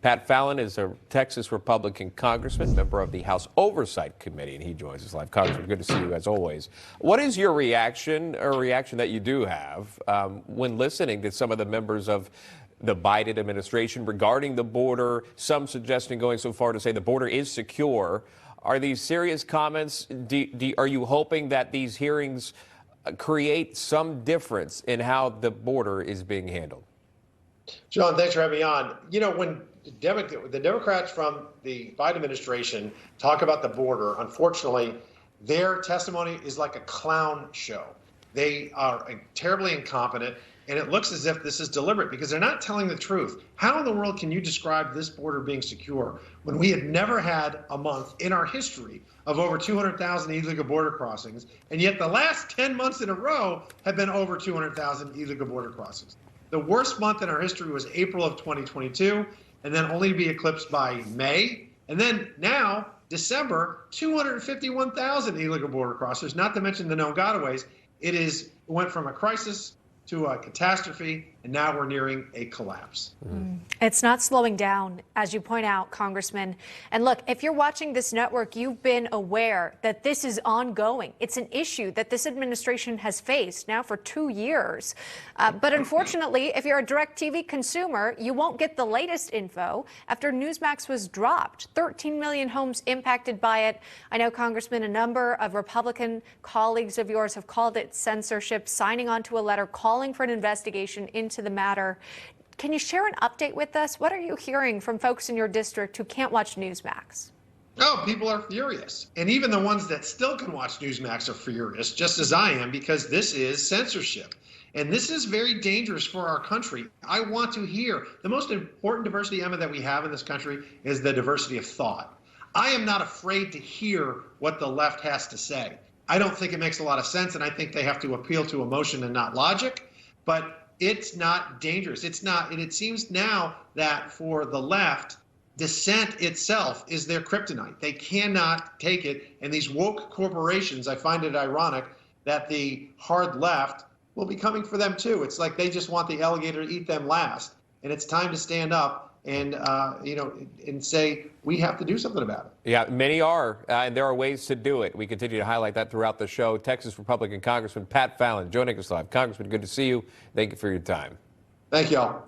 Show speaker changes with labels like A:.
A: Pat Fallon is a Texas Republican congressman, member of the House Oversight Committee, and he joins us live. Congressman, good to see you as always. What is your reaction, or reaction that you do have, when listening to some of the members of the Biden administration regarding the border, some suggesting going so far to say the border is secure? Are these serious comments? Are you hoping that these hearings create some difference in how the border is being handled?
B: John, thanks for having me on. You know, when the Democrats from the Biden administration talk about the border, unfortunately, their testimony is like a clown show. They are terribly incompetent, and it looks as if this is deliberate because they're not telling the truth. How in the world can you describe this border being secure when we had never had a month in our history of over 200,000 illegal border crossings, and yet the last 10 months in a row have been over 200,000 illegal border crossings? The worst month in our history was April of 2022, and then only to be eclipsed by May. And then now, December, 251,000 illegal border crossers, not to mention the known gotaways. It went from a crisis to a catastrophe, and now we're nearing a collapse.
C: It's not slowing down, as you point out, Congressman. And look, if you're watching this network, you've been aware that this is ongoing. It's an issue that this administration has faced now for 2 years. But unfortunately, if you're a DirecTV consumer, you won't get the latest info after Newsmax was dropped. 13 million homes impacted by it. I know, Congressman, a number of Republican colleagues of yours have called it censorship, signing on to a letter calling for an investigation into the matter. Can you share an update with us? What are you hearing from folks in your district who can't watch Newsmax?
B: Oh, people are furious. And even the ones that still can watch Newsmax are furious, just as I am, because this is censorship. And this is very dangerous for our country. I want to hear. The most important diversity, Emma, that we have in this country is the diversity of thought. I am not afraid to hear what the left has to say. I don't think it makes a lot of sense, and I think they have to appeal to emotion and not logic. But it's not dangerous. It's not. And it seems now that for the left, dissent itself is their kryptonite. They cannot take it. And these woke corporations, I find it ironic that the hard left will be coming for them too. It's like they just want the alligator to eat them last. And it's time to stand up and, and say, we have to do something about it.
A: Yeah, many are, and there are ways to do it. We continue to highlight that throughout the show. Texas Republican Congressman Pat Fallon joining us live. Congressman, good to see you. Thank you for your time.
B: Thank you all.